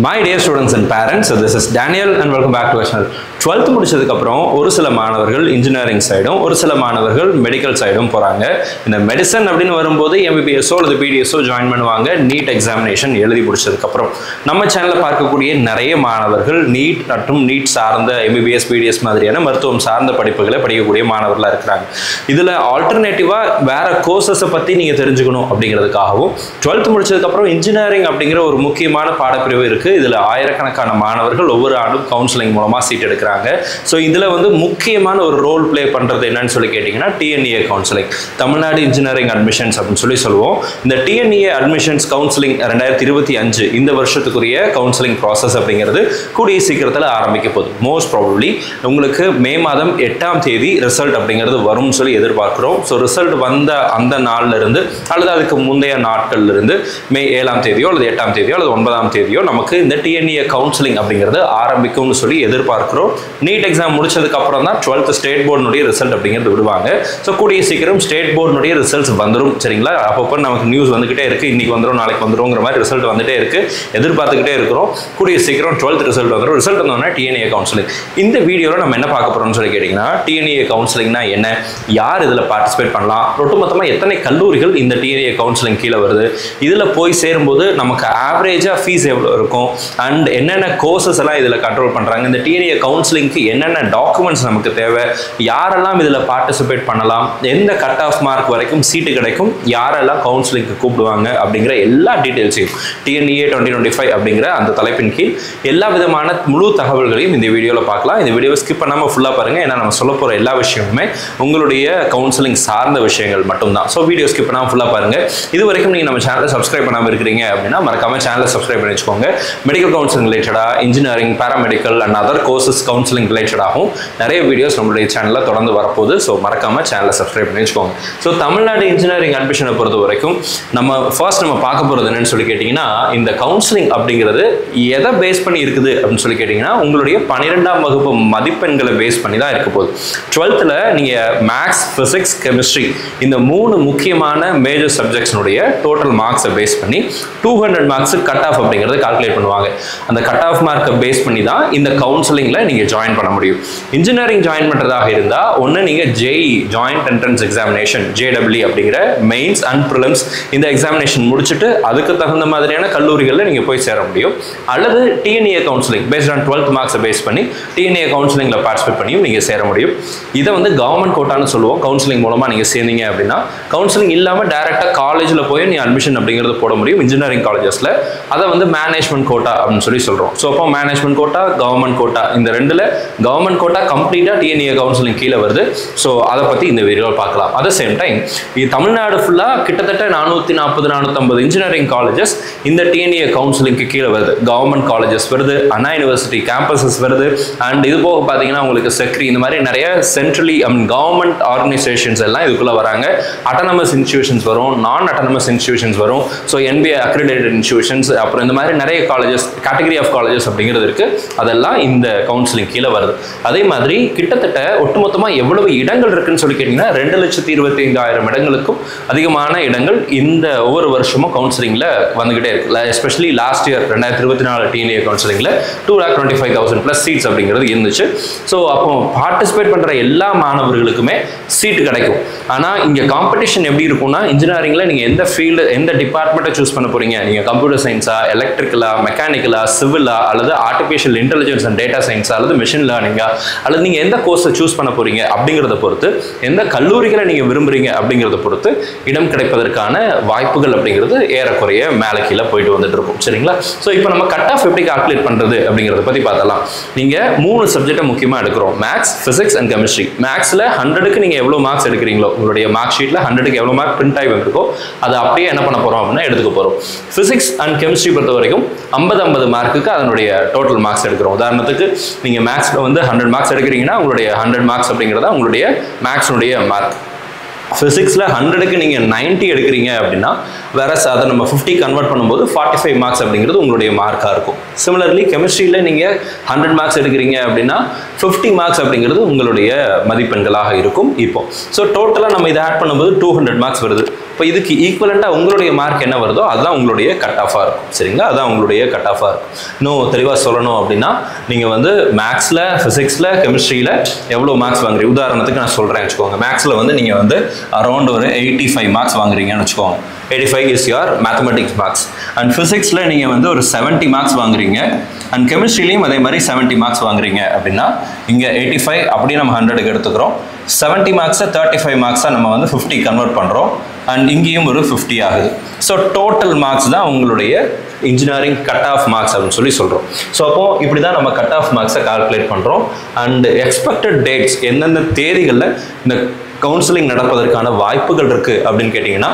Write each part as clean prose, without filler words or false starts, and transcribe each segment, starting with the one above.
My dear students and parents, so this is Daniel and welcome back to our channel. 12th முடிச்சதுக்கு அப்புறம் ஒரு சில மாணவர்கள் engineering சைடும் ஒரு சில மாணவர்கள் மெடிக்கல் சைடும் போறாங்க. இந்த மெடிசன் அப்படினு வரும்போது MBBS ஓ அல்லது BDS ஓ ஜாயின் பண்ணுவாங்க நீட் எக்ஸாமினேஷன் எழுதி முடிச்சதுக்கு அப்புறம். நம்ம சேனல்ல பார்க்கக்கூடிய நிறைய மாணவர்கள் நீட் மற்றும் நீட் சார்ந்த MBBS BDS மாதிரியான மருத்துவம் சார்ந்த படிப்புகளை படிக்கக்கூடிய மாணவர்களா இருக்காங்க. இதுல ஆல்டர்னேட்டிவா வேற கோர்சஸ் பத்தி நீங்க தெரிஞ்சுக்கணும் அப்படிங்கிறதுக்காகவும் 12th முடிச்சதுக்கு அப்புறம் இன்ஜினியரிங் அப்படிங்கிற ஒரு முக்கியமான பாடப்பிரிவு இருக்கு. இதுல ஆயிரக்கணக்கான மாணவர்கள் ஒவ்வொரு ஆண்டும் கவுன்சிலிங் மூலமா சீட் எடுக்கிறாங்க. சோ இதுல வந்து முக்கியமான ஒரு ரோல் ப்ளே பண்றது என்னன்னு சொல்லி கேட்டிங்கன்னா TNEA counselling, Tamil Nadu engineering admissions அப்படின்னு சொல்லுவோம். இந்த TNEA அட்மிஷன்ஸ் கவுன்சிலிங் 2025 இந்த வருஷத்துக்குரிய கவுன்சிலிங் ப்ராசஸ் அப்படிங்கிறது கூடிய சீக்கிரத்தில் ஆரம்பிக்க போகுது. மோஸ்ட் ப்ராபபிலி உங்களுக்கு மே மாதம் 8ஆம் தேதி ரிசல்ட் அப்படிங்கிறது வரும்னு சொல்லி எதிர்பார்க்கிறோம். ஸோ ரிசல்ட் வந்த அந்த நாள்ல இருந்து அல்லது அதுக்கு முந்தைய நாட்கள்ல இருந்து மே 7ஆம் தேதியோ அல்லது 8ஆம் தேதியோ அல்லது 9ஆம் தேதியோ நமக்கு இந்த TNEA கவுன்சிலிங் அப்படிங்கிறது ஆரம்பிக்கும்னு சொல்லி எதிர்பார்க்கிறோம். நீட் எக்ஸாம் முடிச்சதுக்கு அப்புறம் தான் 12th ஸ்டேட் போர்டுனுடைய ரிசல்ட் அப்படிங்கிறது விடுவாங்க. ஸோ கூடிய சீக்கிரம் ஸ்டேட் போர்டுனுடைய ரிசல்ட்ஸ் வந்துடும். சரிங்களா? அப்பப்போ நமக்கு நியூஸ் வந்துகிட்டே இருக்கு, இன்னைக்கு வந்துடும் நாளைக்கு வந்துடும்ங்கிற மாதிரி ரிசல்ட் வந்துட்டே இருக்கு, எதிர்பார்த்துக்கிட்டே இருக்கிறோம். கூடிய சீக்கிரம் 12th ரிசல்ட் வந்துடும். ரிசல்ட் வந்தோன்னா TNEA கவுன்சிலிங். இந்த வீடியோவில் நம்ம என்ன பார்க்க போறோம்னு சொல்லி கேட்டிங்கன்னா TNEA கவுன்சிலிங்னா என்ன, யார் இதில் பார்ட்டிசிபேட் பண்ணலாம், ஒட்டுமொத்தமாக எத்தனை கல்லூரிகள் இந்த TNEA கவுன்சிலிங் கீழே வருது, இதில் போய் சேரும்போது நமக்கு ஆவரேஜாக ஃபீஸ் எவ்வளோ இருக்கும் அண்ட் என்னென்ன கோர்சஸ் எல்லாம் இதில் கண்ட்ரோல் பண்ணுறாங்க, இந்த TNEA கவுன்சிலிங்க்கு என்னென்ன டாக்குமெண்ட்ஸ் நமக்கு தேவை, யாரெல்லாம் இதில் பார்ட்டிசிபேட் பண்ணலாம், எந்த கட் ஆஃப் மார்க் வரைக்கும் சீட்டு கிடைக்கும், யாரெல்லாம் கவுன்சிலிங்க்கு கூப்பிடுவாங்க அப்படிங்கிற எல்லா டீட்டெயில்ஸையும் TNEA 2025 அப்படிங்கிற அந்த தலைப்பின் கீழ் எல்லா விதமான முழு தகவல்களையும் இந்த வீடியோவில் பார்க்கலாம். இந்த வீடியோவை ஸ்கிப் பண்ணாமல் ஃபுல்லாக பாருங்கள். ஏன்னா நம்ம சொல்ல போகிற எல்லா விஷயமுமே உங்களுடைய கவுன்சிலிங் சார்ந்த விஷயங்கள் மட்டும்தான். ஸோ வீடியோ ஸ்கிப் பண்ணாமல் ஃபுல்லாக பாருங்கள். இது வரைக்கும் நீங்கள் நம்ம சேனலை சப்ஸ்கிரைப் பண்ணாமல் இருக்கிறீங்க அப்படின்னா மறக்காம சேனலை சப்ஸ்கிரைப் பண்ணி வச்சுக்கோங்க. மெடிக்கல் கவுன்சிலிங் ரிலேட்டடாக, engineering, paramedical and other courses counselling ரிலேட்டடாகவும் நிறைய வீடியோஸ் நம்மளுடைய சேனலில் தொடர்ந்து வரப்போகுது. ஸோ மறக்காம சேனலை சப்ஸ்கிரைப் பண்ணி வச்சுக்கோங்க. ஸோ தமிழ்நாடு இன்ஜினியரிங் அட்மிஷனை பொறுத்த வரைக்கும் நம்ம பார்க்க போகிறது என்னன்னு சொல்லி கேட்டிங்கன்னா இந்த கவுன்சிலிங் அப்படிங்கிறது எதை பேஸ் பண்ணி இருக்குது அப்படின்னு சொல்லி கேட்டிங்கன்னா உங்களுடைய 12ஆம் வகுப்பு மதிப்பெண்களை பேஸ் பண்ணி தான் இருக்க போகுது. 12th நீங்கள் மேக்ஸ், ஃபிசிக்ஸ், கெமிஸ்ட்ரி இந்த 3 முக்கியமான மேஜர் சப்ஜெக்ட்ஸ்னுடைய டோட்டல் மார்க்ஸை பேஸ் பண்ணி 200 மார்க்ஸ் கட் ஆஃப் அப்படிங்கிறத கால்குலேட் பண்ணுவாங்க. அந்த கட் ஆஃப் மார்க்கை பேஸ் பண்ணி தான் இந்த கவுன்சிலிங்கில் நீங்கள் ஜாயின் பண்ண முடியும். இன்ஜினியரிங் ஜாயின் பண்ணுறதாக இருந்தால் ஒன்று நீங்கள் JEE joint entrance examination JEE அப்படிங்கிற மெயின்ஸ் அண்ட் ப்ரிலிம்ஸ் இந்த எக்ஸாமினேஷன் முடிச்சுட்டு அதுக்கு தகுந்த மாதிரியான கல்லூரிகளில் நீங்கள் போய் சேர முடியும். அல்லது TNEA counselling based on 12th மார்க்ஸை பேஸ் பண்ணி TNEA கவுன்சிலிங்கில் பார்ட்டிசிபேட் பண்ணியும் நீங்கள் சேர முடியும். இதை வந்து கவர்மெண்ட் கோட்டான்னு சொல்லுவோம். கவுன்சிலிங் மூலமாக நீங்கள் சேர்ந்தீங்க அப்படின்னா கவுன்சிலிங் இல்லாமல் டைரெக்டாக காலேஜில் போய் நீ அட்மிஷன் அப்படிங்கிறது போட முடியும் இன்ஜினியரிங் காலேஜஸில். அதை வந்து மேனேஜ்மெண்ட் கோட்டா அப்படின்னு சொல்கிறோம். ஸோ அப்போ மேனேஜ்மெண்ட் கோட்டா, கவர்மெண்ட் கோட்டா, இந்த ரெண்டில் கவர்மெண்ட் கோட்டா கம்ப்ளீட்டாக TNEA கவுன்சிலிங் கீழே வருது. ஸோ அதை பற்றி இந்த வீடியோவில் பார்க்கலாம். அட் த சேம் டைம் இது தமிழ்நாடு ஃபுல்லாக கிட்டத்தட்ட 440-450 இன்ஜினியரிங் காலேஜஸ் இந்த TNEA கவுன்சிலிங்க்கு கீழே வருது. கவர்மெண்ட் காலேஜஸ் வருது, அண்ணா யூனிவர்சிட்டி கேம்பஸஸ் வருது, அண்ட் இது போக பார்த்தீங்கன்னா உங்களுக்கு செக்ரி இந்த மாதிரி நிறைய சென்ட்ரலி கவர்மெண்ட் ஆர்கனைசேஷன்ஸ் எல்லாம் இதுக்குள்ளே வராங்க. அட்டானமஸ் இன்ஸ்டிடியூஷன்ஸ் வரும், நான் அட்டானமஸ் இன்ஸ்டிடியூஷன்ஸ் வரும். ஸோ NBA அக்ரிடேட்டட் இன்ஸ்டிடியூஷன்ஸ், அப்புறம் இந்த மாதிரி நிறைய காலேஜஸ், கேட்டகரி ஆஃப் காலேஜஸ் அப்படிங்கிறது இருக்கு. அதெல்லாம் இந்த கவுன்சிலிங் கீழே வருது. அதே மாதிரி கிட்டத்தட்ட ஒட்டுமொத்தமாக எவ்வளவு இடங்கள் இருக்குன்னு சொல்லி கேட்டிங்கன்னா 2,25,000 இடங்களுக்கும் அதிகமான இடங்கள் இந்த ஒவ்வொரு வருஷமும் கவுன்சிலிங்கில் வந்துகிட்டே இருக்கு. எஸ்பெஷலி லாஸ்ட் இயர் 2024 TNEA கவுன்சிலிங்கில் 2,25,000 ப்ளஸ் சீட்ஸ் அப்படிங்கிறது இருந்துச்சு. ஸோ அப்போ பார்ட்டிசிபேட் பண்ணுற எல்லா மாணவர்களுக்குமே சீட்டு கிடைக்கும். ஆனால் இங்கே காம்படிஷன் எப்படி இருக்கும்னா இன்ஜினியரிங்கில் நீங்கள் எந்த ஃபீல்டு, எந்த டிபார்ட்மெண்ட்டை சூஸ் பண்ண போறீங்க, நீங்கள் கம்ப்யூட்டர் சயின்ஸா, எலக்ட்ரிக்கலா, மெக்கானிக்கலா, சிவிலா, அல்லது ஆர்டிஃபிஷியல் இன்டெலிஜென்ஸ் அண்ட் டேட்டா சயின்ஸா, அல்லது மிஷின் லேர்னிங்கா, அல்லது நீங்கள் எந்த கோர்ஸை சூஸ் பண்ண போறீங்க அப்படிங்கிறத பொறுத்து, எந்த கல்லூரிகளை நீங்கள் விரும்புறீங்க அப்படிங்கிறத பொறுத்து இடம் கிடைப்பதற்கான வாய்ப்புகள் அப்படிங்கிறது ஏறக்குறைய மேலே கீழே போயிட்டு வந்துட்டு இருக்கும். சரிங்களா? ஸோ இப்போ நம்ம கட் ஆஃப் எப்படி கால்குலேட் பண்ணுறது அப்படிங்கிறத பற்றி பார்த்தலாம். நீங்கள் 3 சப்ஜெக்டை முக்கியமாக எடுக்கிறோம், மேக்ஸ், ஃபிசிக்ஸ் அண்ட் கெமிஸ்ட்ரி. மேக்ஸில் 100க்கு நீங்கள் எவ்வளோ மார்க்ஸ் எடுக்கிறீங்களோ, உங்களுடைய மார்க் ஷீட்டில் 100க்கு எவ்வளோ மார்க் பிரிண்ட் ஆகி வந்திருக்கோ அதை அப்படியே என்ன பண்ண போகிறோம் அப்படின்னா எடுத்துக்க போகிறோம். ஃபிசிக்ஸ் அண்ட் கெமிஸ்ட்ரி பொறுத்த வரைக்கும் 50 மார்க்குக்கு அதனுடைய டோட்டல் மார்க்ஸ் எடுக்கிறோம். உதாரணத்துக்கு நீங்கள் மேக்ஸில் வந்து 100 மார்க்ஸ் எடுக்கிறீங்கன்னா உங்களுடைய 100 மார்க்ஸ் அப்படிங்கிறதா உங்களுடைய மேக்ஸினுடைய மார்க். ஃபிசிக்ஸில் 100க்கு நீங்கள் 90 எடுக்கிறீங்க அப்படின்னா வேற அதை நம்ம 50 கன்வெர்ட் பண்ணும்போது 45 மார்க்ஸ் அப்படிங்கிறது உங்களுடைய மார்க்காக இருக்கும். சிமிலர்லி கெமிஸ்ட்ரியில் நீங்கள் 100 மார்க்ஸ் எடுக்கிறீங்க அப்படின்னா 50 மார்க்ஸ் அப்படிங்கிறது உங்களுடைய மதிப்பெண்களாக இருக்கும். இப்போ ஸோ டோட்டலாக நம்ம இதை ஆட் பண்ணும்போது 200 மார்க்ஸ் வருது. இப்போ இதுக்கு ஈக்குவலண்ட்டாக உங்களுடைய மார்க் என்ன வருதோ அதுதான் உங்களுடைய கட் ஆஃபாக இருக்கும். சரிங்களா? அதுதான் உங்களுடைய கட் ஆஃபாக இருக்கும். இன்னும் தெளிவாக சொல்லணும் அப்படின்னா நீங்கள் வந்து மேக்ஸில், ஃபிசிக்ஸில், கெமிஸ்ட்ரியில் எவ்வளோ மார்க்ஸ் வாங்குறீங்க? உதாரணத்துக்கு நான் சொல்கிறேன் வச்சுக்கோங்க. மேக்ஸில் வந்து நீங்கள் வந்து அரௌண்ட் ஒரு 85 மார்க்ஸ் வாங்குறீங்கன்னு வச்சுக்கோங்க. 85 is your mathematics marks. And ஃபிசிக்ஸில் நீங்கள் வந்து ஒரு 70 மார்க்ஸ் வாங்குறீங்க. அண்ட் கெமிஸ்ட்ரிலையும் அதே மாதிரி 70 மார்க்ஸ் வாங்குறீங்க அப்படின்னா இங்கே 85 அப்படியே நம்ம 100க்கு எடுத்துக்கிறோம். 70 மார்க்ஸை 35 மார்க்ஸாக நம்ம வந்து 50 கன்வெர்ட் பண்ணுறோம். அண்ட் இங்கேயும் ஒரு 50 ஆகுது. ஸோ டோட்டல் மார்க்ஸ் தான் உங்களுடைய இன்ஜினியரிங் கட் ஆஃப் மார்க்ஸ் அப்படின்னு சொல்கிறோம். ஸோ அப்போது இப்படி தான் நம்ம கட் ஆஃப் மார்க்ஸை கால்குலேட் பண்ணுறோம். அண்ட் எக்ஸ்பெக்டட் டேட்ஸ் எந்தெந்த தேதிகளில் இந்த கவுன்சிலிங் நடப்பதற்கான வாய்ப்புகள் இருக்குது அப்படின்னு கேட்டிங்கன்னா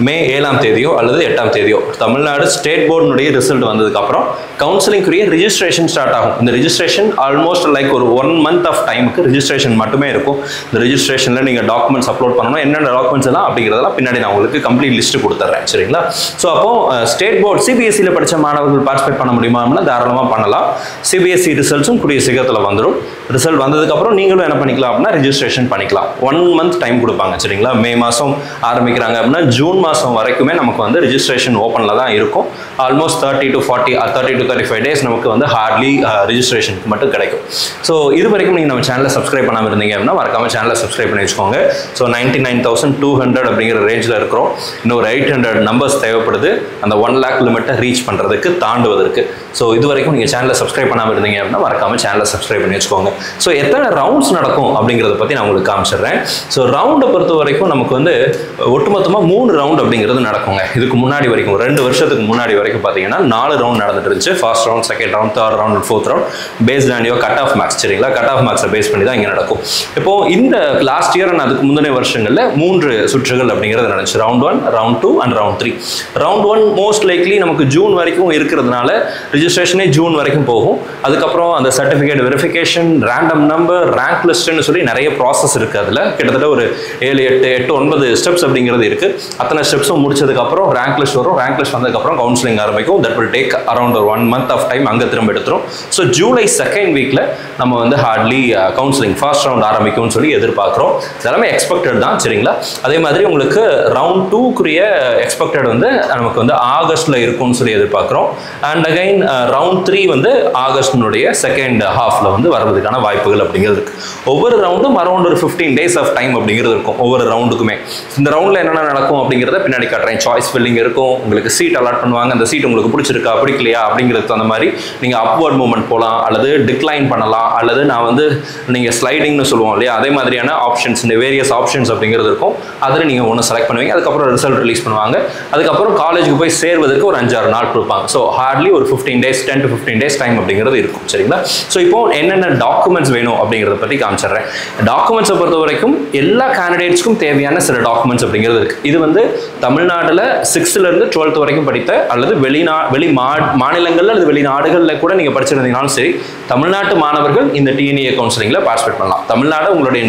மே 7ஆம் தேதியோ அல்லது 8ஆம் தேதியோ தமிழ்நாடு ஸ்டேட் போர்டுனுடைய ரிசல்ட் வந்ததுக்கப்புறம் கவுன்சிலிங்குரிய ரிஜிஸ்ட்ரேஷன் ஸ்டார்ட் ஆகும். இந்த ரிஜிஸ்ட்ரேஷன் ஆல்மோஸ்ட் லைக் ஒரு 1 month ஆஃப் டைமுக்கு ரிஜிஸ்ட்ரேஷன் மட்டுமே இருக்கும். இந்த ரிஜிஸ்ட்ரேஷனில் நீங்கள் டாக்குமெண்ட்ஸ் அப்லோட் பண்ணணும். என்னென்ன டாக்குமெண்ட்ஸ் எல்லாம் அப்படிங்கிறதெல்லாம் பின்னாடி நான் உங்களுக்கு கம்ப்ளீட் லிஸ்ட் கொடுத்துட்றேன். சரிங்களா? ஸோ அப்போது ஸ்டேட் போர்டு சிபிஎஸ்சியில் படித்த மாணவர்கள் பார்ட்டிசிபேட் பண்ண முடியுமா அப்படின்னா தாராளமாக பண்ணலாம். சிபிஎஸ்சி ரிசல்ட்ஸும் கூடிய சீக்கிரத்தில் வந்துடும். ரிசல்ட் வந்ததுக்கப்புறம் நீங்களும் என்ன பண்ணிக்கலாம் அப்படின்னா ரிஜிஸ்ட்ரேஷன் பண்ணிக்கலாம். 1 month டைம் கொடுப்பாங்க. சரிங்களா? மே மாதம் ஆரம்பிக்கிறாங்க அப்படின்னா ஜூன் மாதம் வரைக்குமே நமக்கு வந்து ரிஜிஸ்ட்ரேஷன் ஓப்பனில் தான் இருக்கும். ஆல்மோஸ்ட் 30 to 35 டேஸ் நமக்கு வந்து ஹார்ட்லி ரிஜிஸ்ட்ரேஷனுக்கு மட்டும் கிடைக்கும். ஸோ இது வரைக்கும் நீங்கள் நம்ம சேனலை சப்ஸ்கிரைப் பண்ணாமல் இருந்தீங்க அப்படின்னா மறக்காமல் சேனலை சப்ஸ்கிரைப் பண்ணி வச்சுக்கோங்க. ஸோ 99,200 அப்படிங்கிற ரேஞ்சில் இருக்கிறோம். இன்னொரு 800 நம்பர்ஸ் தேவைப்படுது அந்த 1 lakh லிமிட்டை ரீச் பண்ணுறதுக்கு, தாண்டுவதற்கு. ஸோ இது வரைக்கும் நீங்கள் சேனலை சப்ஸ்கிரைப் பண்ணாமல் இருந்தீங்க அப்படின்னா மறக்காமல் சேனலை சப்ஸ்கிரைப் பண்ணி வச்சுக்கோங்க. ஸோ எத்தனை ரவுண்ட்ஸ் நடக்கும் அப்படிங்கிறத பற்றி நான் உங்களுக்கு காமிச்சிடுறேன். ஸோ ரவுண்டை பொறுத்த வரைக்கும் நமக்கு வந்து ஒட்டுமொத்தமாக 3 ரவுண்ட் அப்படிங்கிறது நடக்குங்க. இதுக்கு முன்னாடி வரைக்கும் 2 வருஷத்துக்கு முன்னாடி வரைக்கும் பார்த்தீங்கன்னா 4 ரவுண்ட் நடந்துட்டு இருந்துச்சு. First round, second round, third round, fourth round based on your cut off marks. சரிங்களா? கட் ஆஃப் மார்க்ஸை பேஸ் பண்ணி தான் இங்கே நடக்கும். இப்போ இந்த லாஸ்ட் இயர் அண்ட் அதுக்கு முந்தைய வருஷங்களில் 3 சுற்றுகள் அப்படிங்கிறது நடந்துச்சு. Round 1, round 2 and round 3. Round 1 most likely நமக்கு ஜூன் வரைக்கும் இருக்கிறதுனால ரிஜிஸ்ட்ரேஷனே ஜூன் வரைக்கும் போகும். அதுக்கப்புறம் அந்த certificate verification, random number, rank லிஸ்ட்னு சொல்லி நிறைய ப்ராசஸ் இருக்குது. அதில் கிட்டத்தட்ட ஒரு 7, 8, 9 ஸ்டெப்ஸ் அப்படிங்கிறது இருக்குது. அத்தனை ஸ்டெப்ஸும் முடிச்சதுக்கப்புறம் ரேங்க் லிஸ்ட் வரும். ரேங்க் லிஸ்ட் வந்ததுக்கப்புறம் கவுன்சிலிங் ஆரம்பிக்கும். தட் வில் டேக் அரௌண்ட் ஒரு 1 month ஆஃப் டைம் அங்கே திரும்ப எடுத்துரும். ஸோ ஜூலை 2nd வீக்கில் நம்ம வந்து ஹார்ட்லி கவுன்சிலிங் ஃபர்ஸ்ட் ரவுண்ட் ஆரம்பிக்கும்னு சொல்லி எதிர்பார்க்குறோம். இதெல்லாமே எக்ஸ்பெக்டட் தான். சரிங்களா? அதே மாதிரி உங்களுக்கு ரவுண்ட் 2க்குரிய எக்ஸ்பெக்டட் வந்து நமக்கு வந்து ஆகஸ்ட்டில் இருக்கும்னு சொல்லி எதிர்பார்க்குறோம். அண்ட் அகைன் ரவுண்ட் 3 வந்து ஆகஸ்டினுடைய செகண்ட் ஹாஃபில் வந்து வர்றதுக்கான வாய்ப்புகள் அப்படிங்கிறது இருக்குது. ஒவ்வொரு ரவுண்டும் அரௌண்ட் ஒரு 15 days ஆஃப் டைம் அப்படிங்கிறது இருக்கும் ஒவ்வொரு ரவுண்டுக்குமே. இந்த ரவுண்டில் என்னென்ன நடக்கும் அப்படிங்கிறத பின்னாடி காட்டுறேன். சாய்ஸ் ஃபில்லிங் இருக்கும். உங்களுக்கு சீட் அலாட் பண்ணுவாங்க. அந்த சீட் உங்களுக்கு பிடிச்சிருக்கா பிடிக்கலையா அப்படிங்கிறதுக்கு அந்த மாதிரி நீங்கள் அப்வர்ட் மூவ்மெண்ட் போகலாம், அல்லது டிக்ளைன் பண்ணலாம், அல்லது நான் வந்து நீங்கள் ஸ்லைடிங்னு சொல்லுவோம் இல்லையா, அதே மாதிரியான ஆப்ஷன்ஸ், இந்த வேரியஸ் ஆப்ஷன்ஸ் அப்படிங்கிறது இருக்கும். அதில் நீங்கள் ஒன்று செலக்ட் பண்ணுவீங்க. அதுக்கப்புறம் ரிசல்ட் ரிலீஸ் பண்ணுவாங்க. அதுக்கப்புறம் காலேஜுக்கு போய் சேர்வதற்கு ஒரு 5-6 நாள் கொடுப்பாங்க. ஸோ ஹார்ட்லி ஒரு 15 days, 10 to 15 days டைம் அப்படிங்கிறது இருக்கும். சரிங்களா? ஸோ இப்போ என்னென்ன டாக்குமெண்ட்ஸ் வேணும் அப்படிங்கிறத பற்றி காமிச்சிடுறேன். டாக்குமெண்ட்ஸை பொறுத்த வரைக்கும் எல்லா கேண்டிடேட்ஸ்க்கும் தேவையான சில டாக்குமெண்ட்ஸ் அப்படிங்கிறது இருக்குது. இது வந்து தமிழ்நாட்டில் 6th இருந்து 12th வரைக்கும் படித்த அல்லது வெளி மாநிலங்களில் அல்லது வெளிநாடுகளில் கூட நீங்கள் படிச்சிருந்தீங்கனாலும் சரி, தமிழ்நாட்டு மாணவர்கள் இந்த டிஎன்இஏ கவுன்சிலிங்கில் பார்ட்டிசிபேட் பண்ணலாம். தமிழ்நாடு உங்களுடைய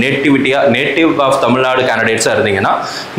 நேட்டிவ் ஆஃப் தமிழ்நாடு கேண்டிடேட்ஸாக இருந்தீங்கன்னா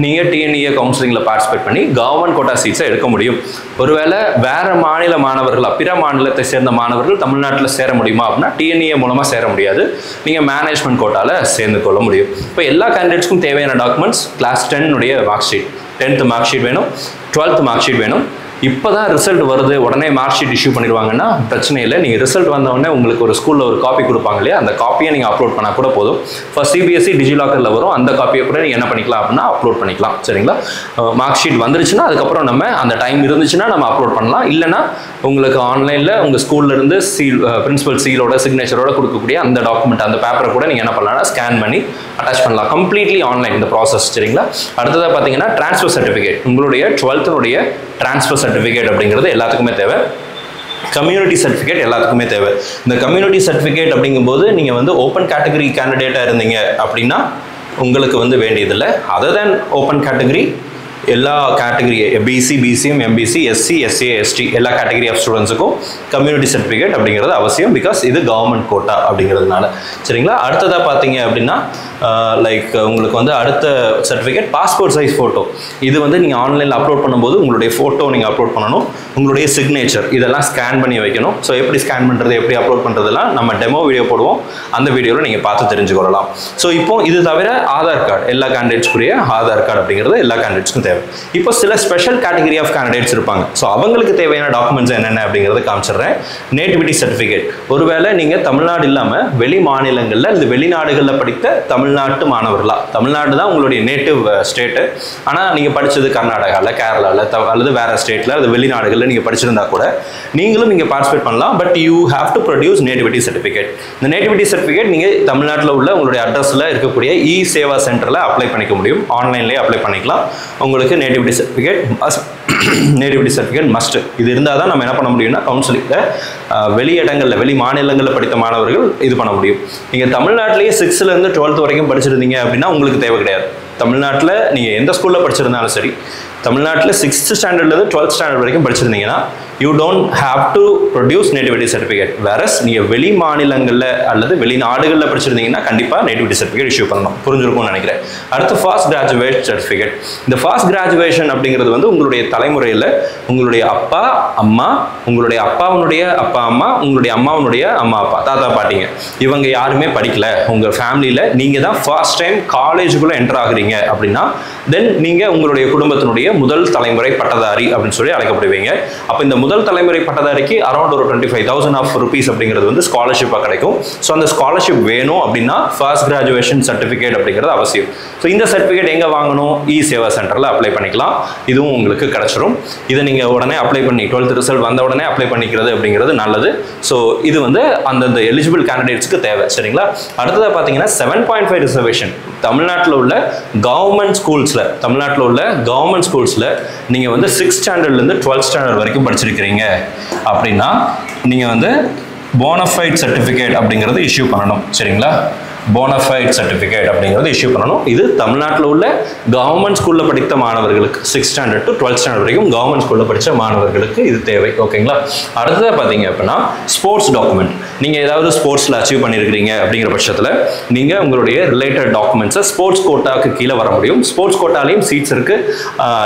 நீங்கள் டிஎன்இஏ கவுன்சிலிங்கில் பார்ட்டிசிபேட் பண்ணி கவர்மெண்ட் கோட்டா சீட்ஸை எடுக்க முடியும். ஒருவேளை வேற மாநில மாணவர்கள், பிற மாநிலத்தை சேர்ந்த மாணவர்கள் தமிழ்நாட்டில் சேர முடியுமா அப்படின்னா டிஎன்இஏ மூலமாக சேர முடியாது. நீங்கள் மேனேஜ்மெண்ட் கோட்டாவில் சேர்ந்து கொள்ள முடியும். இப்போ எல்லா கேண்டிடேட்ஸ்க்கும் தேவையான documents class 10 mark sheet, 10th mark sheet வேணும், 12th மார்க் ஷீட் வேணும். இப்போ தான் ரிசல்ட் வருது, உடனே மார்க் ஷீட் இஷ்யூ பண்ணிடுவாங்கன்னா பிரச்சனை இல்லை. நீங்கள் ரிசல்ட் வந்தவுடனே உங்களுக்கு ஒரு ஸ்கூலில் ஒரு காப்பி கொடுப்பாங்க இல்லையா, அந்த காப்பியை நீங்கள் அப்லோட் பண்ணால் கூட போதும். ஃபர்ஸ்ட் சிபிஎஸ்சி டிஜிலாக்கரில் வரும். அந்த காப்பியை கூட நீங்கள் என்ன பண்ணிக்கலாம் அப்படின்னா அப்லோட் பண்ணிக்கலாம். சரிங்களா? மார்க் ஷீட் வந்துருச்சுன்னா அதுக்கப்புறம் நம்ம அந்த டைம் இருந்துச்சுன்னா நம்ம அப்லோட் பண்ணலாம். இல்லைனா உங்களுக்கு ஆன்லைனில் உங்கள் ஸ்கூல்லேருந்து பிரின்சிபல் சீலோட சிக்னேச்சரோட கொடுக்கக்கூடிய அந்த டாக்குமெண்ட், அந்த பேப்பரை கூட நீங்கள் என்ன பண்ணலாம்னா ஸ்கேன் பண்ணி அட்டாச் பண்ணலாம். கம்ப்ளீட்லி ஆன்லைன் இந்த ப்ராசஸ். சரிங்களா? அடுத்ததாக பார்த்தீங்கன்னா ட்ரான்ஸ்ஃபர் சர்டிஃபிகேட், உங்களுடைய 12th ட்ரான்ஸ்ஃபர் சர்டிஃபிகேட் அப்படிங்கிறது எல்லாத்துக்குமே தேவை. கம்யூனிட்டி சர்டிஃபிகேட் எல்லாத்துக்குமே தேவை. இந்த கம்யூனிட்டி சர்டிஃபிகேட் அப்படிங்கும்போது நீங்கள் வந்து ஓப்பன் கேட்டகரி கேண்டிடேட்டாக இருந்தீங்க அப்படின்னா உங்களுக்கு வந்து வேண்டியதில்லை. அதர் தேன் ஓப்பன் கேட்டகரி எல்லா category BC, BCM, MBC, SC, SA, ST எல்லா கேட்டகரி ஆஃப் ஸ்டூடெண்ட்ஸுக்கும் கம்யூனிட்டி சர்டிஃபிகேட் அப்படிங்கிறது அவசியம். பிகாஸ் இது கவர்மெண்ட் கோட்டா அப்படிங்கிறதுனால. சரிங்களா? அடுத்ததாக பார்த்தீங்க அப்படின்னா லைக் உங்களுக்கு வந்து அடுத்த சர்டிஃபிகேட் பாஸ்போர்ட் சைஸ் ஃபோட்டோ. இது வந்து நீங்கள் ஆன்லைனில் அப்லோட் பண்ணும்போது உங்களுடைய ஃபோட்டோ நீங்கள் அப்லோட் பண்ணணும், உங்களுடைய சிக்னேச்சர் இதெல்லாம் ஸ்கேன் பண்ணி வைக்கணும். ஸோ எப்படி ஸ்கேன் பண்ணுறது, எப்படி அப்லோட் பண்ணுறதுலாம் நம்ம டெமோ வீடியோ போடுவோம். அந்த வீடியோவில் நீங்கள் பார்த்து தெரிஞ்சுக்கொள்ளலாம். ஸோ இப்போ இது தவிர ஆதார் கார்டு, எல்லா கேண்டிடேட்ஸ்க்குரிய ஆதார் கார்டு அப்படிங்கிறது எல்லா கேண்டிடேட்ஸ்க்கும் தேவை. தேவை. இப்போ சில ஸ்பெஷல் கேட்டகரி ஆஃப் கேண்டிடேட்ஸ் இருப்பாங்க. ஸோ அவங்களுக்கு தேவையான டாக்குமெண்ட்ஸ் என்னென்ன அப்படிங்கிறத காமிச்சிடுறேன். Nativity certificate. ஒருவேளை நீங்கள் தமிழ்நாடு இல்லாமல் வெளி மாநிலங்களில் இந்த வெளிநாடுகளில் படித்த தமிழ்நாட்டு மாணவர்களா, தமிழ்நாடு தான் உங்களுடைய நேட்டிவ் ஸ்டேட்டு, ஆனால் நீங்கள் படித்தது கர்நாடகாவில், கேரளாவில் அல்லது வேறு ஸ்டேட்டில் அது வெளிநாடுகளில் நீங்கள் படிச்சிருந்தா கூட நீங்களும் இங்கே பார்ட்டிசிபேட் பண்ணலாம். But you have to produce nativity certificate. இந்த நேட்டிவிட்டி சர்டிஃபிகேட் நீங்கள் தமிழ்நாட்டில் உள்ள உங்களுடைய அட்ரஸில் இருக்கக்கூடிய இ சேவா சென்டரில் அப்ளை பண்ணிக்க முடியும். ஆன்லைன்லேயே அப்ளை பண்ணிக்கலாம். உங்களுக்கு நேட்டிவிட்டி சர்டிஃபிகேட் மஸ்ட். இது இருந்தால் தான் நம்ம என்ன பண்ண முடியும்னா கவுன்சிலிங்கில் வெளி இடங்களில் வெளி மாநிலங்களில் படித்த மாணவர்கள் இது பண்ண முடியும். நீங்கள் தமிழ்நாட்டிலேயே 6th to 12th வரைக்கும் படிச்சிருந்தீங்க அப்படின்னா உங்களுக்கு தேவை கிடையாது. தமிழ்நாட்டில் நீங்கள் எந்த ஸ்கூலில் படிச்சிருந்தாலும் சரி, தமிழ்நாட்டில் 6th standardலேருந்து 12th standard வரைக்கும் படிச்சிருந்தீங்கன்னா you don't have to produce nativity certificate. Whereas நீங்கள் வெளி மாநிலங்களில் அல்லது வெளிநாடுகளில் படிச்சிருந்தீங்கன்னா கண்டிப்பாக நேட்டிவிட்டி சர்டிஃபிகேட் இஷ்யூ பண்ணணும். புரிஞ்சிருக்கும்னு நினைக்கிறேன். அடுத்து ஃபாஸ்ட் கிராஜுவேட் சர்டிஃபிகேட். இந்த ஃபாஸ்ட் கிராஜுவேஷன் அப்படிங்கிறது வந்து உங்களுடைய தலைமுறையில் உங்களுடைய அப்பா அம்மா, உங்களுடைய அப்பாவுடைய அப்பா அம்மா, உங்களுடைய அம்மாவுடைய அம்மா அப்பா, தாத்தா பாட்டிங்க, இவங்க யாருமே படிக்கல, உங்கள் ஃபேமிலியில் நீங்கள் தான் ஃபர்ஸ்ட் டைம் காலேஜுக்குள்ளே என்டர் ஆகுறீங்க அப்படின்னா தென் நீங்கள் உங்களுடைய குடும்பத்தினுடைய முதல் தலைமுறை பட்டதாரி அப்படின்னு சொல்லி அழைக்கப்படுவீங்க. அப்போ இந்த முதல் தலைமுறை பட்டதாரிக்கு அரௌண்ட் ஒரு 25,000 rupees அப்படிங்கிறது வந்து ஸ்காலர்ஷிப்பாக கிடைக்கும். ஸோ அந்த ஸ்காலர்ஷிப் வேணும் அப்படின்னா ஃபாஸ்ட் கிராஜுவேஷன் சர்டிஃபிகேட் அப்படிங்கிறது அவசியம். ஸோ இந்த சர்டிஃபிகேட் எங்கே வாங்கணும்? இ சேவா சென்டரில் அப்ளை பண்ணிக்கலாம். இதுவும் உங்களுக்கு கிடைச்சிரும். இதை நீங்கள் உடனே அப்ளை பண்ணி 12th ரிசல்ட் வந்த உடனே அப்ளை பண்ணிக்கிறது அப்படிங்கிறது நல்லது. ஸோ இது வந்து அந்தந்த எலிஜிபிள் கேண்டிடேட்ஸ்க்கு தேவை. சரிங்களா? அடுத்ததாக பார்த்தீங்கன்னா 7.5 ரிசர்வேஷன். தமிழ்நாட்டில் உள்ள கவர்மெண்ட் ஸ்கூல்ஸில் நீங்கள் வந்து 6th standardலேருந்து 12th standard வரைக்கும் படிச்சிருக்கிறீங்க அப்படின்னா நீங்கள் வந்து போனஃபைட் சர்டிஃபிகேட் அப்படிங்கிறது இஷ்யூ பண்ணணும். சரிங்களா? போனஃபைட் சர்டிஃபிகேட் அப்படிங்கிறது இஷ்யூ பண்ணணும். இது தமிழ்நாட்டில் உள்ள கவர்மெண்ட் ஸ்கூலில் படித்த மாணவர்களுக்கு 6th standard to 12th standard வரைக்கும் கவர்மெண்ட் ஸ்கூலில் படித்த மாணவர்களுக்கு இது தேவை. ஓகேங்களா? அடுத்ததாக பார்த்தீங்க அப்படின்னா ஸ்போர்ட்ஸ் டாக்குமெண்ட். நீங்கள் ஏதாவது ஸ்போர்ட்ஸில் அச்சீவ் பண்ணியிருக்கிறீங்க அப்படிங்கிற பட்சத்தில் நீங்கள் உங்களுடைய ரிலேட்டட் டாக்குமெண்ட்ஸை ஸ்போர்ட்ஸ் கோட்டாக்கு கீழே வர முடியும். ஸ்போர்ட்ஸ் கோட்டாலையும் சீட்ஸ் இருக்குது,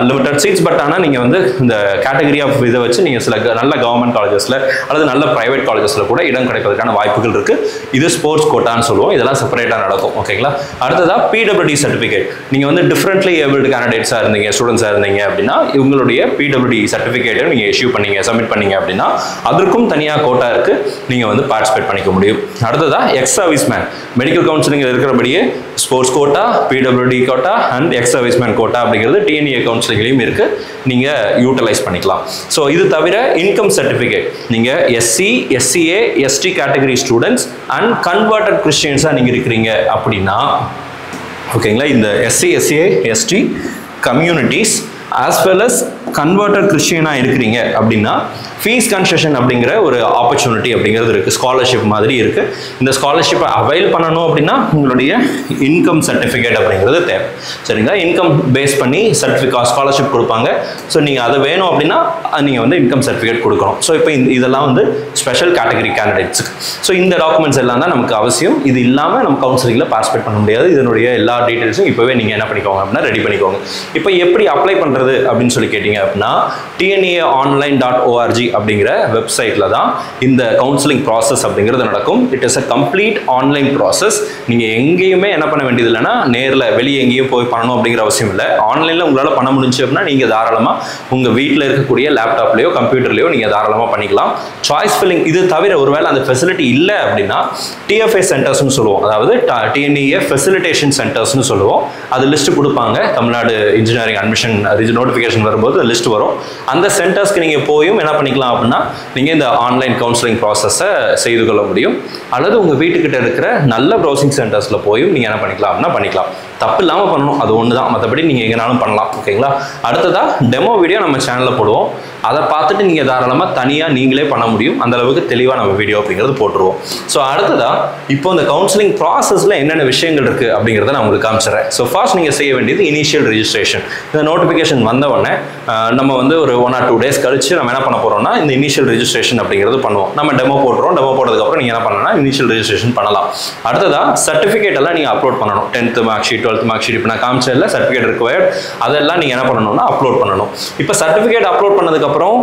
லிமிட்டட் சீட்ஸ். பட் ஆனால் நீங்கள் வந்து இந்த கேட்டகரி ஆஃப் இதை வச்சு நீங்கள் சில நல்ல கவர்மெண்ட் காலேஜஸில் அல்லது நல்ல ப்ரைவேட் காலேஜஸில் கூட இடம் கிடைப்பதற்கான வாய்ப்புகள் இருக்குது. இது ஸ்போர்ட்ஸ் கோட்டான்னு சொல்லுவோம். இதெல்லாம் செப்பரேட்டாக நடக்கும். ஓகேங்களா? அடுத்ததாக பிடபிள்யூடி சர்டிஃபிகேட். நீங்கள் வந்து டிஃப்ரெண்ட்லி ஏபிள்டு கேண்டிடேட்ஸாக இருந்தீங்க, ஸ்டூடெண்ட்ஸாக இருந்தீங்க அப்படின்னா இவங்களுடைய பிடபிள்யூடி சர்டிஃபிகேட்டை நீங்கள் இஷ்யூ பண்ணீங்க, சப்மிட் பண்ணீங்க அப்படின்னா அதற்கும் தனியாக கோட்டா இருக்குது, நீங்கள் வந்து பார்ட்டிசிபேட் பண்ணிக்க முடியும். அடுத்ததாக எக்ஸ் சர்வீஸ் மேன். மெடிக்கல் கவுன்சிலிங்கில் இருக்கிறபடியே ஸ்போர்ட்ஸ் கோட்டா, பிடபிள்யூடி quota and ex service man quota அப்படிங்கிறது டிஎன்ஏ கவுன்சிலிங்லையும் இருக்குது. நீங்கள் யூட்டிலைஸ் பண்ணிக்கலாம். ஸோ இது தவிர இன்கம் சர்டிஃபிகேட். நீங்கள் SC, SCA, ST category students and converted கிறிஸ்டியன்ஸாக நீங்கள் இருக்கிறீங்க அப்படின்னா ஓகேங்களா, இந்த SC, SCA, ST communities as well as converted கிறிஸ்டியனாக இருக்கிறீங்க அப்படின்னா ஃபீஸ் கன்செஷன் அப்படிங்கிற ஒரு ஆப்பர்ச்சுனிட்டி அப்படிங்கிறது இருக்குது. ஸ்காலர்ஷிப் மாதிரி இருக்குது. இந்த ஸ்காலர்ஷிப்பை அவைல் பண்ணணும் அப்படின்னா உங்களுடைய இன்கம் சர்டிஃபிகேட் அப்படிங்கிறது தேவை. சரிங்களா? இன்கம் பேஸ் பண்ணி ஸ்காலர்ஷிப் கொடுப்பாங்க. ஸோ நீங்கள் அதை வேணும் அப்படின்னா நீங்கள் வந்து இன்கம் சர்டிஃபிகேட் கொடுக்கணும். ஸோ இப்போ இதெல்லாம் வந்து ஸ்பெஷல் கேட்டகரி கேண்டிடேட்ஸுக்கு. ஸோ இந்த டாக்குமெண்ட்ஸ் எல்லாம் தான் நமக்கு அவசியம். இது இல்லாமல் நம்ம கவுன்சிலிங்கில் பார்ட்டிசிபேட் பண்ண முடியாது. இதனுடைய எல்லா டீட்டெயில்ஸும் இப்போவே நீங்கள் என்ன பண்ணிக்கோங்க அப்படின்னா ரெடி பண்ணிக்கோங்க. இப்போ எப்படி அப்ளை பண்ணுறது அப்படின்னு சொல்லி கேட்டிங்க அப்படின்னா tnaonline.org அப்படிங்கிற வெப்சைட்டில் தான் இந்த கவுன்சிலிங் ப்ராசஸ் அப்படிங்கிறது நடக்கும். It is a complete online process. நீங்கள் எங்கேயுமே என்ன பண்ண வேண்டியது இல்லைன்னா நேரில் வெளியே எங்கேயும் போய் பண்ணணும் அப்படிங்கிற அவசியம் இல்லை. ஆன்லைனில் உங்களால் பண்ண முடிஞ்சு அப்படின்னா நீங்கள் தாராளமாக உங்கள் வீட்டில் இருக்கக்கூடிய லேப்டாப்லேயோ கம்ப்யூட்டர்லேயோ நீங்கள் தாராளமாக பண்ணிக்கலாம். சாய்ஸ் ஃபில்லிங் இது தவிர ஒருவேளை அந்த ஃபெசிலிட்டி இல்லை அப்படின்னா டிஎஃப்ஐ சென்டர்ஸ்னு சொல்லுவோம், அதாவது டிஎன்இஏ ஃபெசிலிட்டேஷன் சென்டர்ஸ்னு சொல்லுவோம். அது லிஸ்ட்டு கொடுப்பாங்க. தமிழ்நாடு இன்ஜினியரிங் அட்மிஷன் நோட்டிஃபிகேஷன் வரும்போது லிஸ்ட் வரும். அந்த சென்டர்ஸ்க்கு நீங்கள் போயும் என்ன பண்ணிக்கலாம் அப்படின்னா நீங்கள் இந்த ஆன்லைன் கவுன்சிலிங் ப்ராசஸை செய்து கொள்ள முடியும். அல்லது உங்கள் வீட்டுக்கிட்ட இருக்கிற நல்ல ப்ரௌசிங் சென்டர்ஸில் போயும் நீங்கள் என்ன பண்ணிக்கலாம் அப்படின்னா பண்ணிக்கலாம். தப்பு இல்லாமல் பண்ணணும், அது ஒன்று தான். மற்றபடி நீங்கள் எங்கேனாலும் பண்ணலாம். ஓகேங்களா? அடுத்ததாக டெமோ வீடியோ நம்ம சேனலில் போடுவோம். அதை பார்த்துட்டு நீங்கள் தாராளமாக தனியாக நீங்களே பண்ண முடியும். அந்த அளவுக்கு தெளிவாக நம்ம வீடியோ அப்படிங்கிறது போட்டுருவோம். ஸோ அடுத்ததாக இப்போ இந்த கவுன்சிலிங் ப்ராசஸில் என்னென்ன விஷயங்கள் இருக்குது அப்படிங்கிறத நான் உங்களுக்கு காமிச்சிடுறேன். ஸோ ஃபர்ஸ்ட் நீங்கள் செய்ய வேண்டியது இனிஷியல் ரெஜிஸ்ட்ரேஷன். இந்த நோட்டிஃபிகேஷன் வந்த உடனே நம்ம வந்து ஒரு 1 or 2 days கழிச்சு நம்ம என்ன பண்ண போகிறோம்னா இந்த இனிஷியல் ரெஜிஸ்ட்ரேஷன் அப்படிங்கிறது பண்ணுவோம். நம்ம டெமோ போடுறோம். டெமோ போட்டதுக்கப்புறம் நீங்கள் என்ன பண்ணணும்னா இனிஷியல் ரெஜிஸ்ட்ரேஷன் பண்ணலாம். அடுத்ததாக சர்டிஃபிகேட் எல்லாம் நீங்கள் அப்லோட் பண்ணணும். 10th mark sheet, 12th mark sheet, இப்போ நான் காமிச்சதில் சர்டிஃபிகேட் ரிக்வயர்ட், அதெல்லாம் நீங்கள் என்ன பண்ணணும்னா அப்லோட் பண்ணணும். இப்போ சர்டிஃபிகேட் அப்லோட் பண்ணதுக்கப்புறம் அதுக்கப்புறம்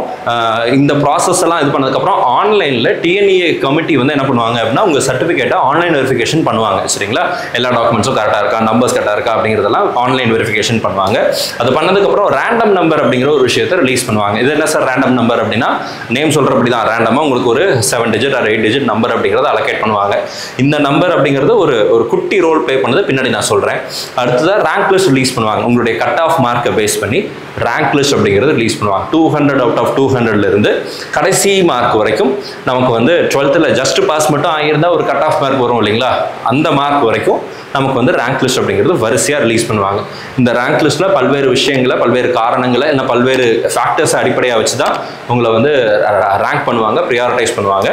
இந்த ப்ராசஸ் எல்லாம் இது பண்ணதுக்கப்புறம் ஆன்லைனில் டிஎன்இஏ கமிட்டி வந்து என்ன பண்ணுவாங்க அப்படின்னா உங்கள் சர்டிஃபிகேட்டை ஆன்லைன் வெரிஃபிகேஷன் பண்ணுவாங்க சரிங்களா. எல்லா டாக்குமெண்ட்ஸும் கரெக்டாக இருக்கா, நம்பர்ஸ் கரெக்டாக இருக்கா அப்படிங்கிறதெல்லாம் ஆன்லைன் வெரிஃபிகேஷன் பண்ணுவாங்க. அது பண்ணதுக்கப்புறம் ரேண்டம் நம்பர் அப்படிங்கிற ஒரு விஷயத்தை ரிலீஸ் பண்ணுவாங்க. இது என்ன சார் ரேண்டம் நம்பர் அப்படின்னா, நேம் சொல்கிறபடி தான் ரேண்டமாக உங்களுக்கு ஒரு 7 டிஜிட் or 8 டிஜிட் நம்பர் அப்படிங்கிறத அலோகேட் பண்ணுவாங்க. இந்த நம்பர் அப்படிங்கிறது ஒரு குட்டி ரோல் ப்ளே பண்ணது பின்னாடி நான் சொல்கிறேன். அடுத்ததாக ரேங்க் லிஸ்ட் ரிலீஸ் பண்ணுவாங்க. உங்களுடைய கட் ஆஃப் மார்க்கை பேஸ் பண்ணி ரேங்க் லிஸ்ட் அப்படிங்கிறது ரிலீஸ் பண்ணுவாங்க. 200 out of 200 இருந்து கடைசி மார்க் வரைக்கும் நமக்கு வந்து 12th ஜஸ்ட் பாஸ் மட்டும் ஆகியிருந்தா ஒரு கட் ஆஃப் மார்க் வரும் இல்லைங்களா, அந்த மார்க் வரைக்கும் நமக்கு வந்து ரேங்க் லிஸ்ட் அப்படிங்கிறது வரிசையாக ரிலீஸ் பண்ணுவாங்க. இந்த ரேங்க் லிஸ்ட்டில் பல்வேறு விஷயங்களை, பல்வேறு காரணங்களை, இல்லை பல்வேறு ஃபேக்டர்ஸை அடிப்படையாக வச்சு தான் உங்களை வந்து ரேங்க் பண்ணுவாங்க, ப்ரியாரிட்டைஸ் பண்ணுவாங்க.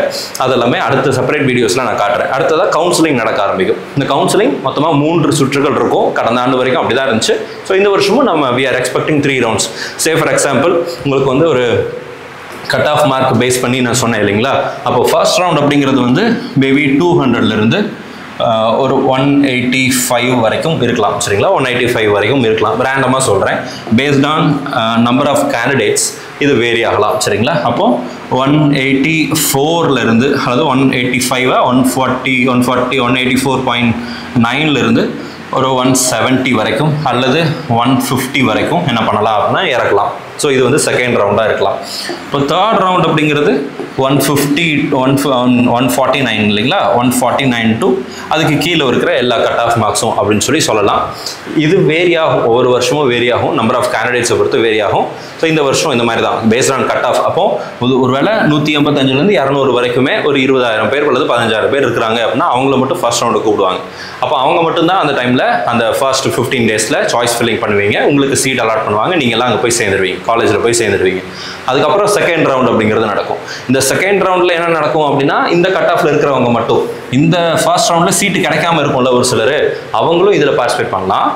அதெல்லாமே அடுத்த செப்பரேட் வீடியோஸில் நான் காட்டுறேன். அடுத்ததாக கவுன்சிலிங் நடக்க ஆரம்பிக்கும். இந்த கவுன்சிலிங் மொத்தமாக 3 சுற்றுகள் இருக்கும். கடந்த ஆண்டு வரைக்கும் அப்படி தான் இருந்துச்சு. ஸோ இந்த வருஷமும் நம்ம we are expecting 3 rounds. Say for example உங்களுக்கு வந்து ஒரு கட் ஆஃப் மார்க் பேஸ் பண்ணி நான் சொன்னேன் இல்லைங்களா, அப்போ ஃபர்ஸ்ட் ரவுண்ட் அப்படிங்கிறது வந்து மேபி 200லேருந்து ஒரு 185 வரைக்கும் இருக்கலாம் சரிங்களா. 185 வரைக்கும் இருக்கலாம், ரேண்டமாக சொல்கிறேன். Based on number of candidates இது வேரி ஆகலாம் சரிங்களா. அப்போது 184லேருந்து அதாவது 185 140 184.9லேருந்து ஒரு 170 வரைக்கும் அல்லது 150 வரைக்கும் என்ன பண்ணலாம் அப்படின்னா இறக்கலாம். ஸோ இது வந்து செகண்ட் ரவுண்டாக இருக்கலாம். இப்போ தேர்ட் ரவுண்ட் அப்படிங்கிறது 150 149 இல்லைங்களா, 149 to அதுக்கு கீழே இருக்கிற எல்லா கட் ஆஃப் மார்க்ஸும் அப்படின்னு சொல்லலாம். இது வேரி ஆகும், ஒவ்வொரு வருஷமும் வேரி ஆகும், நம்பர் ஆஃப் கேண்டிடேட்ஸை பொறுத்து வேரி ஆகும். ஸோ இந்த வருஷம் இந்த மாதிரி தான் பேஸ்ட் ஆன் கட் ஆஃப். அப்போ ஒருவேளை 185லேருந்து 200 வரைக்குமே ஒரு 20,000 பேர் அல்லது 15,000 பேர் இருக்கிறாங்க அப்படின்னா அவங்கள மட்டும் ஃபர்ஸ்ட் ரவுண்டு கூப்பிடுவாங்க. அப்போ அவங்க மட்டும்தான் அந்த டைமில் அந்த ஃபர்ஸ்ட் 15 டேஸில் சாய்ஸ் ஃபில்லிங் பண்ணுவீங்க. உங்களுக்கு சீட் அலாட் பண்ணுவாங்க, நீங்கள்லாம் அங்கே போய் சேர்ந்துருவீங்க, காலேஜில் போய் சேர்ந்துருவீங்க. அதுக்கப்புறம் செகண்ட் ரவுண்ட் அப்படிங்கிறது நடக்கும். இந்த செகண்ட் ரவுண்டில் என்ன நடக்கும் அப்படின்னா, இந்த கட் ஆஃபில் இருக்கிறவங்க மட்டும், இந்த ஃபர்ஸ்ட் ரவுண்டில் சீட்டு கிடைக்காம இருக்கும்ல ஒரு சிலர், அவங்களும் இதில் பார்ட்டிசிபேட் பண்ணலாம்.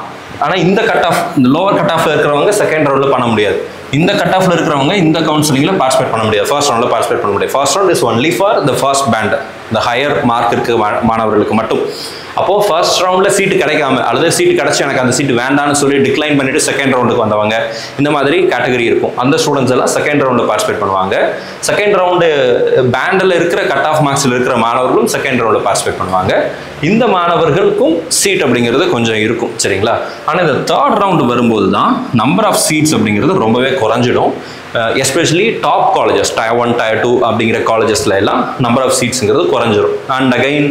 ஆனால் இந்த கட் ஆஃப், இந்த லோவர் கட் ஆஃபில் இருக்கிறவங்க செகண்ட் ரவுண்டில் பண்ண முடியாது. இந்த கட் ஆஃபில் இருக்கிறவங்க இந்த கவுன்சிலிங்கில் பார்ட்டிசிபேட் பண்ண முடியாது, ஃபர்ஸ்ட் ரவுண்டில் பார்ட்டிசிபேட் பண்ண முடியாது. First round is only for the first band, இந்த ஹையர் மார்க் இருக்க மாணவர்களுக்கு மட்டும். அப்போது ஃபர்ஸ்ட் ரவுண்டில் சீட்டு கிடைக்காம அல்லது சீட்டு கிடச்சி எனக்கு அந்த சீட்டு வேண்டான்னு சொல்லி டிக்ளைன் பண்ணிட்டு செகண்ட் ரவுண்டுக்கு வந்தவங்க, இந்த மாதிரி கேட்டகரி இருக்கும். அந்த ஸ்டூடெண்ட்ஸ் எல்லாம் செகண்ட் ரவுண்டில் பார்ட்டிசிபேட் பண்ணுவாங்க. செகண்ட் ரவுண்டு பேண்டில் இருக்கிற கட் ஆஃப் மார்க்ஸில் இருக்கிற மாணவர்களும் செகண்ட் ரவுண்டில் பார்ட்டிசிபேட் பண்ணுவாங்க. இந்த மாணவர்களுக்கும் சீட் அப்படிங்கிறது கொஞ்சம் இருக்கும் சரிங்களா. ஆனால் இந்த தேர்ட் ரவுண்டு வரும்போது தான் நம்பர் ஆஃப் சீட்ஸ் அப்படிங்கிறது ரொம்பவே குறைஞ்சிடும். Especially top colleges Tier 1 Tier 2 அப்படிங்கிற காலேஜஸில் எல்லாம் நம்பர் ஆஃப் சீட்ஸுங்கிறது குறைஞ்சிரும். And again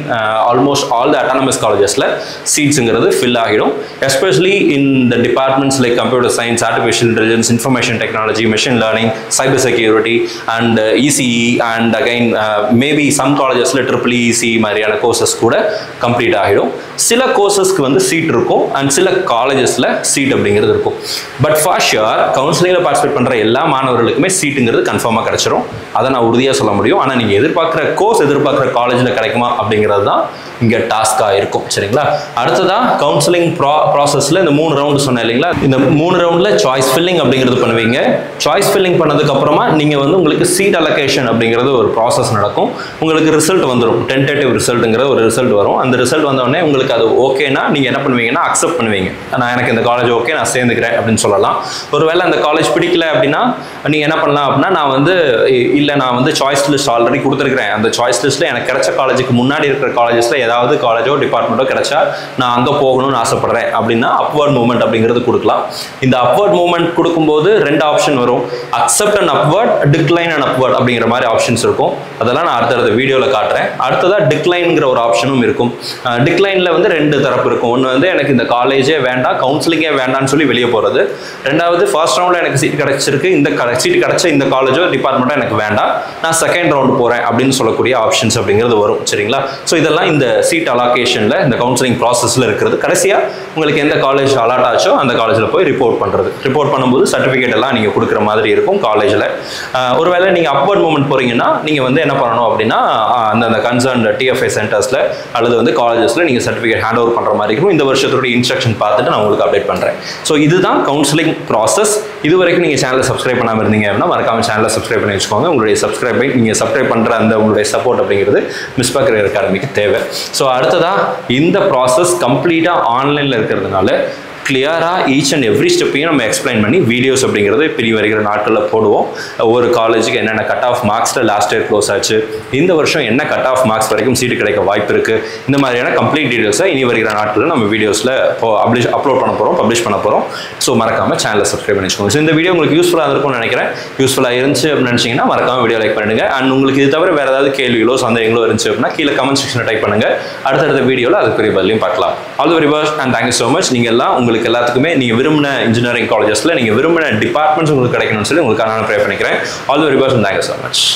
almost all the autonomous காலேஜஸில் சீட்ஸுங்கிறது ஃபில் ஆகிடும். Especially in the departments like computer science, artificial intelligence, information technology, machine learning, cyber security and ECE and again maybe some காலேஜஸில் EEE ECE மாதிரியான courses கூட complete ஆகிடும். சில கோர்சஸ்க்கு வந்து seat இருக்கும் அண்ட் சில காலேஜஸில் சீட் அப்படிங்கிறது இருக்கும். பட் ஃபார் ஷுர் கவுன்சிலிங்கில் பார்ட்டிசிபேட் பண்ணுற எல்லா மாணவர்களுக்குமே சீட்டுங்கிறது கன்ஃபார்மாக கிடைச்சிரும். அதை நான் உறுதியாக சொல்ல முடியும். ஆனால் நீங்கள் எதிர்பார்க்குற கோர்ஸ் எதிர்பார்க்குற காலேஜில் கிடைக்குமா அப்படிங்கிறது தான் இங்கே டாஸ்காக இருக்கும் சரிங்களா. அடுத்ததான் கவுன்சிலிங் ப்ராசஸில் இந்த 3 ரவுண்டு சொன்னேன் இல்லைங்களா, இந்த 3 ரவுண்டில் சாய்ஸ் ஃபில்லிங் அப்படிங்கிறது பண்ணுவீங்க. சாய்ஸ் ஃபில்லிங் பண்ணதுக்கப்புறமா நீங்கள் வந்து உங்களுக்கு சீட் அலோகேஷன் அப்படிங்கிறது ஒரு ப்ராசஸ் நடக்கும். உங்களுக்கு ரிசல்ட் வந்துடும், டென்டேட்டிவ் ரிசல்ட்டுங்கிற ஒரு ரிசல்ட் வரும். அந்த ரிசல்ட் வந்தோடனே உங்களுக்கு அது ஓகேனா நீங்கள் என்ன பண்ணுவீங்கன்னா அக்செப்ட் பண்ணுவீங்க. நான் எனக்கு இந்த காலேஜ் ஓகே, நான் சேர்ந்துக்கிறேன் அப்படின்னு சொல்லலாம். ஒருவேளை அந்த காலேஜ் பிடிக்கல அப்படின்னா நீங்கள் என்ன பண்ணலாம் அப்படின்னா, நான் வந்து இல்லை நான் வந்து சாய்ஸ் லிஸ்ட் ஆல்ரெடி கொடுத்துருக்கிறேன், அந்த சாய்ஸ் லிஸ்ட்டில் எனக்கு கிடைச்ச காலேஜுக்கு முன்னாடி இருக்கிற காலேஜஸில் ஏதாவது காலேஜோ டிபார்ட்மெண்ட்டோ கிடைச்சா நான் அங்கே போகணும்னு ஆசைப்படுறேன் அப்படின்னா அப்வர்ட் மூவ்மெண்ட் அப்படிங்கிறது கொடுக்கலாம். இந்த அப்வர்ட் மூவ்மெண்ட் கொடுக்கும்போது 2 ஆப்ஷன் வரும், accept and upward, decline and upward அப்படிங்கிற மாதிரி ஆப்ஷன்ஸ் இருக்கும். அதெல்லாம் நான் அடுத்த வீடியோவில் காட்டுறேன். அடுத்ததாக டிக்ளைன்ங்கிற ஒரு ஆப்ஷனும் இருக்கும். டிக்ளைனில் வந்து 2 தரப்பு இருக்கும். ஒன்று வந்து எனக்கு இந்த காலேஜே வேண்டாம், கவுன்சிலிங்கே வேண்டாம்னு சொல்லி வெளியே போகிறது. ரெண்டாவது ஃபர்ஸ்ட் ரவுண்டில் எனக்கு சீட் கிடைச்சிருக்கு, இந்த சீட் கிடைச்ச இந்த காலேஜோ டிபார்ட்மெண்ட்டோ எனக்கு வேண்டாம், நான் செகண்ட் ரவுண்டு போகிறேன் அப்படின்னு சொல்லக்கூடிய ஆப்ஷன்ஸ் அப்படிங்கிறது வரும் சரிங்களா. ஸோ இதெல்லாம் இந்த சீட் அலாகேஷனில் இந்த கவுன்சிலிங் ப்ராசஸில் இருக்கிறது. கடைசியாக உங்களுக்கு எந்த காலேஜ் அலாட் ஆச்சோ அந்த காலேஜில் போய் ரிப்போர்ட் பண்ணுறது. ரிப்போர்ட் பண்ணும்போது சர்டிஃபிகேட் எல்லாம் நீங்கள் கொடுக்குற மாதிரி இருக்கும் காலேஜில். ஒருவேளை நீங்கள் அப்வர்ட் மூவ்மெண்ட் போகிறீங்கன்னா நீங்கள் வந்து என்ன பண்ணணும் அப்படின்னா அந்த கன்சர்ன் டிஎஃப்ஐ சென்டர்ஸில் அல்லது வந்து காலேஜஸில் நீங்கள் சர்டிஃபிகேட் ஹேண்ட் ஓவர் பண்ணுற மாதிரி இருக்கும். இந்த வருஷத்தோட இன்ஸ்ட்ரக்ஷன் பார்த்துட்டு நான் உங்களுக்கு அப்டேட் பண்ணுறேன். ஸோ இதுதான் கவுன்சிலிங் ப்ராசஸ். இது வரைக்கும் நீங்கள் சேனலை சப்ஸ்கிரைப் பண்ணாமல் இருந்தீங்க அப்படின்னா மறக்காம சேனலை சப்ஸ்கிரைப் பண்ணி வச்சுக்கோங்க. உங்களுடைய நீங்கள் சப்ஸ்கிரைப் பண்ணுற அந்த உங்களுடைய சப்போர்ட் அப்படிங்கிறது மிஸ்பா கரியர் அகாடமிக்கு தேவை. ஸோ அடுத்ததாக இந்த ப்ராசஸ் கம்ப்ளீட்டாக ஆன்லைனில் இருக்கிறதுனால கிளியராக ஈச் அண்ட் எவ்ரி ஸ்டெப்பையும் நம்ம எக்ஸ்பிளைன் பண்ணி வீடியோஸ் அப்படிங்கிறது பிரி வருகிற நாட்களில் போடுவோம். ஒவ்வொரு காலேஜுக்கு என்னென்ன கட் ஆஃப் மார்க்ஸில் லாஸ்ட் இயர் க்ளோஸ் ஆச்சு, இந்த வருஷம் என்ன கட் ஆஃப் மார்க்ஸ் வரைக்கும் சீட்டு கிடைக்க வாய்ப்பு இருக்குது, இந்த மாதிரியான கம்ப்ளீட் டீட்டெயில்ஸை இனி வருகிற நாட்களில் நம்ம வீடியோஸில் அப்லோட் பண்ண போகிறோம், பப்ளிஷ் பண்ண போகிறோம். ஸோ மறக்காமல் சேனலை சப்ஸ்கிரைப் பண்ணி வச்சுக்கோங்க. ஸோ இந்த வீடியோ உங்களுக்கு யூஸ்ஃபுல்லாக இருக்கும்னு நினைக்கிறேன். யூஸ்ஃபுல்லாக இருந்துச்சு அப்படின்னு நினச்சிங்கன்னா மறக்காமல் வீடியோ லைக் பண்ணுங்கள். அண்ட் உங்களுக்கு இது தவிர வேறு ஏதாவது கேள்விகளோ சந்தேகங்களோ இருந்துச்சு அப்படின்னா கீழே கமெண்ட் செக்ஷனில் டைப் பண்ணுங்கள். அடுத்தடுத்த வீடியோவில் அதுக்குரிய பதிலையும் பார்க்கலாம். All the very best and thank you so much. நீங்கள் எல்லாம் உங்களுக்கு எல்லாத்துக்குமே நீங்கள் விரும்பின இன்ஜினியரிங் காலேஜஸில் நீங்கள் விரும்பின டிபார்ட்மெண்ட்ஸ் உங்களுக்கு கிடைக்கணும்னு சொல்லி உங்களுக்கு நான் ப்ரே பண்ணிக்கிறேன். All the very best and thank you so much.